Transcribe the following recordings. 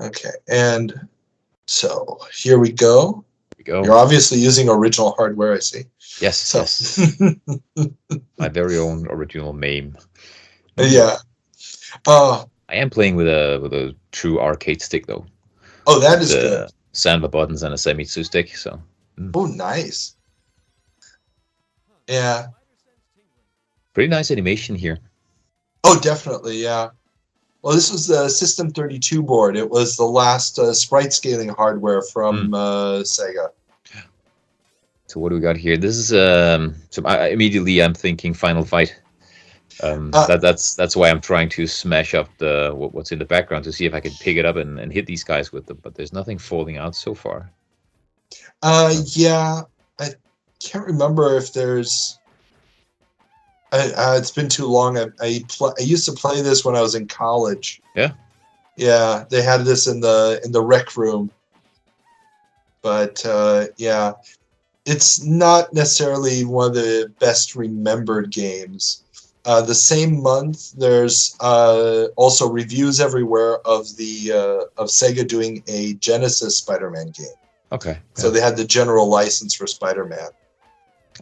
Okay, and so here we go. we go. You're obviously using original hardware, I see. Yes, So, yes. My very own original MAME. yeah. Uh, I am playing with a true arcade stick though, oh, that with is good. the Samba buttons and a Semitsu stick. So Oh, nice. Yeah. pretty nice animation here. Oh, definitely, yeah. Well, this was the System 32 board. It was the last sprite scaling hardware from Sega. So what do we got here? This is so immediately I'm thinking Final Fight. That's why I'm trying to smash up the what's in the background to see if I can pick it up and hit these guys with them. But there's nothing falling out so far. Yeah, I can't remember if there's. It's been too long. I used to play this when I was in college. Yeah. Yeah, they had this in the rec room. But yeah, it's not necessarily one of the best remembered games. The same month, there's also reviews everywhere of Sega doing a Genesis Spider-Man game. Okay. So they had the general license for Spider-Man.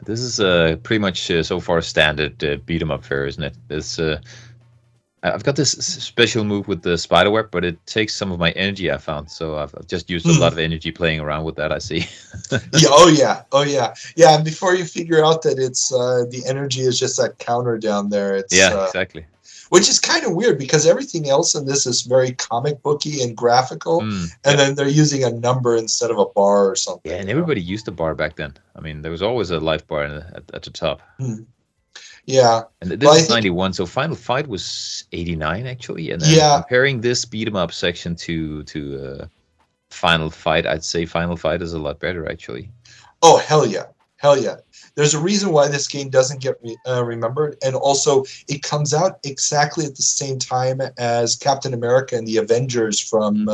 This is pretty much so far standard beat 'em up fare, isn't it? This I've got this special move with the spiderweb, but it takes some of my energy I found. So I've just used a lot of energy playing around with that. I see. Yeah. Oh yeah. Yeah. And before you figure out that it's the energy is just that counter down there. It's exactly. Which is kind of weird because everything else in this is very comic booky and graphical, and then they're using a number instead of a bar or something. Yeah, and everybody used a bar back then. I mean, there was always a life bar at the top. Yeah. And this is 91, so Final Fight was 89 actually. And then comparing this beat 'em up section to Final Fight, I'd say Final Fight is a lot better actually. Oh hell yeah. There's a reason why this game doesn't get remembered, and also it comes out exactly at the same time as Captain America and the Avengers from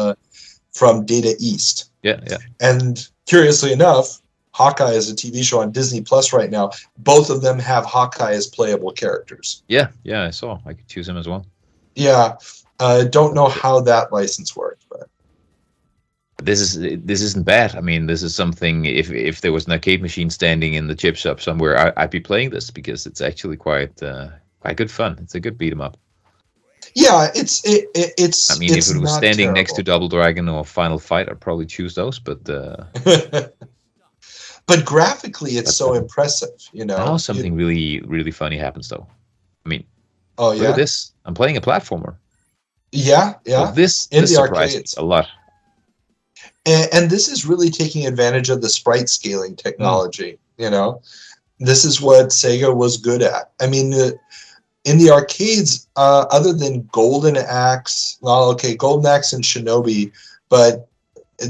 Data East. Yeah. And curiously enough, Hawkeye is a TV show on Disney Plus right now. Both of them have Hawkeye as playable characters. Yeah, I saw. I could choose him as well. Yeah, don't know how that license worked, but this isn't bad. I mean, this is something. If there was an arcade machine standing in the chip shop somewhere, I'd be playing this because it's actually quite good fun. It's a good beat 'em up. Yeah, it's. I mean, if it was standing next to Double Dragon or Final Fight, I'd probably choose those. But but graphically, it's so impressive. You know. Now something really, really funny happens, though. I mean, look at this. I'm playing a platformer. Yeah. So this surprised me a lot. And this is really taking advantage of the sprite scaling technology. You know, this is what Sega was good at. I mean, in the arcades, other than Golden Axe, Golden Axe and Shinobi, but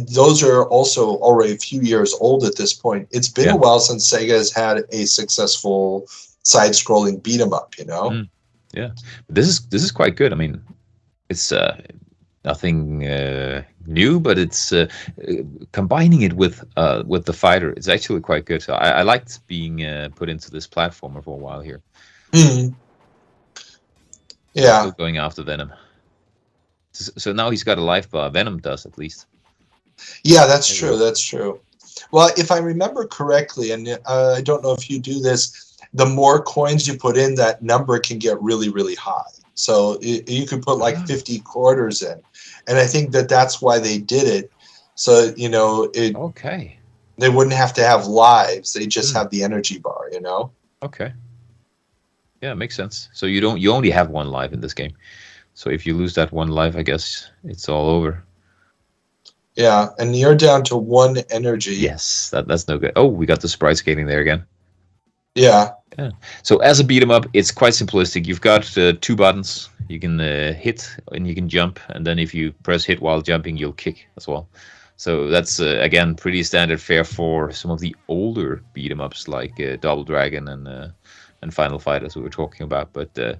those are also already a few years old at this point. It's been a while since Sega has had a successful side-scrolling beat 'em up. You know. Yeah, this is quite good. I mean, it's nothing new, but it's combining it with the fighter. It's actually quite good. So I liked being put into this platformer for a while here. Yeah, still going after Venom. So now he's got a life bar. Venom does, at least. Yeah, that's true. That's true. Well, if I remember correctly, and I don't know if you do this, the more coins you put in, that number can get really, really high. So you could put like 50 quarters in. And I think that's why they did it. So, you know, they wouldn't have to have lives. They just have the energy bar, you know? Okay. Yeah, makes sense. So you only have one life in this game. So if you lose that one life, I guess it's all over. Yeah, and you're down to one energy. Yes, that's no good. Oh, we got the sprite skating there again. Yeah. So as a beat 'em up, it's quite simplistic. You've got 2 buttons. You can hit and you can jump, and then if you press hit while jumping, you'll kick as well. So that's again pretty standard fare for some of the older beat 'em ups like Double Dragon and Final Fight, as we were talking about. But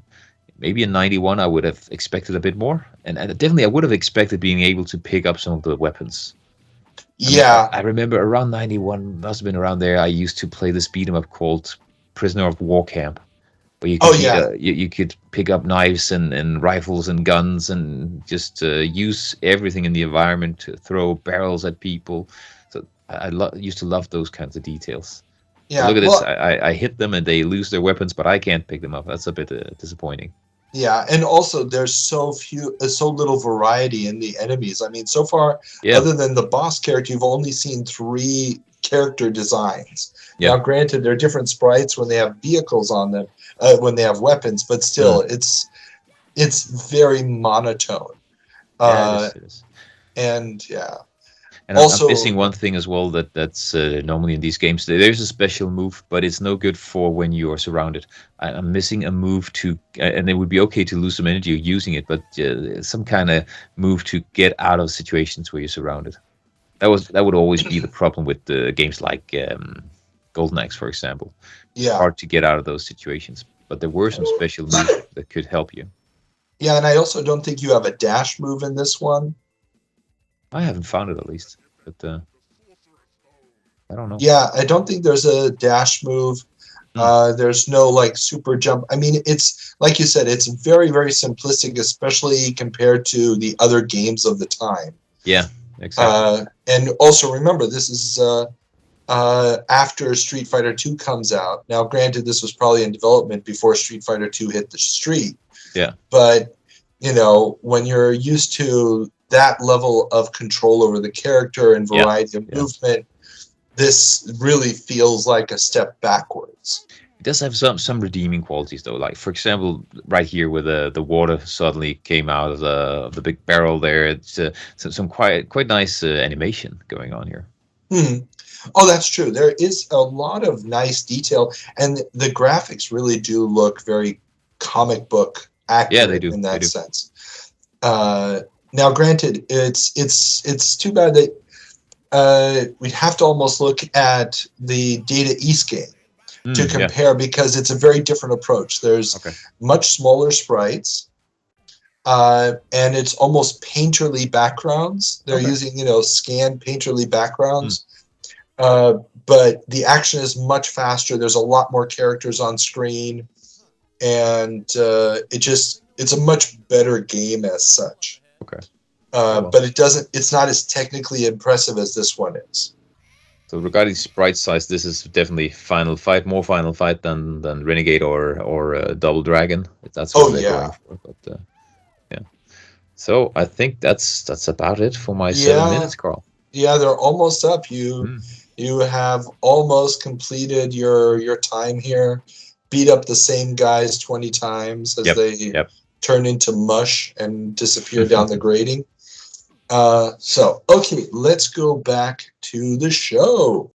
maybe in 91, I would have expected a bit more, and definitely I would have expected being able to pick up some of the weapons. Yeah, I remember around 91, must have been around there, I used to play this beat 'em up called Prisoner of War Camp, Or you Oh could be yeah, you could pick up knives and rifles and guns and just use everything in the environment to throw barrels at people. So used to love those kinds of details. But yeah. look at this. Well, I hit them and they lose their weapons, but I can't pick them up. That's a bit disappointing. yeah, and also there's so little variety in the enemies. I mean, so far, Yeah, other than the boss character, you've only seen 3 character designs. yeah. Now, granted, they're different sprites when they have vehicles on them, when they have weapons, but Mm. still, it's very monotone. Yeah, it Uh, is. It is. and yeah, And I'm also, missing one thing as well that's normally in these games. There's a special move, but it's no good for when you are surrounded. I'm missing a move to, and it would be okay to lose some energy using it, but some kind of move to get out of situations where you're surrounded. That would always be the problem with games like Golden Axe, for example. It's yeah, hard to get out of those situations, but there were some special moves that could help you. yeah, and I also don't think you have a dash move in this one. I haven't found it at least, but I don't know. Yeah, I don't think there's a dash move. Hmm. There's no like super jump. I mean, it's like you said, it's very, very simplistic, especially compared to the other games of the time. Yeah, exactly. And also remember, this is after Street Fighter 2 comes out. Now, granted, this was probably in development before Street Fighter 2 hit the street, Yeah, but when you're used to that level of control over the character and yeah, variety of yeah. movement, this really feels like a step backwards. It does have some redeeming qualities though. Like for example, right here where the water suddenly came out of the big barrel there. It's some quite nice animation going on here. Hmm. Oh, that's true. There is a lot of nice detail, and the graphics really do look very comic book Yeah, they accurate do. in They that do. sense. Now, granted, it's too bad that we'd have to almost look at the Data East game to Yeah. compare because it's a very different approach. There's Okay. much smaller sprites, and it's almost painterly backgrounds. They're Okay. using, scanned painterly backgrounds. Mm. But the action is much faster. There's a lot more characters on screen, and it's a much better game as such. Okay. Oh, well. But it's not as technically impressive as this one is. So regarding sprite size, this is definitely more Final Fight than Renegade or Double Dragon. If that's what Oh they're going yeah, for. But yeah. So I think that's about it for my 7 yeah, minutes, Carl. yeah. They're almost up. You Mm. you have almost completed your time here. Beat up the same guys 20 times as Yep. they Yep. turn into mush and disappear down the grating. So, okay, let's go back to the show.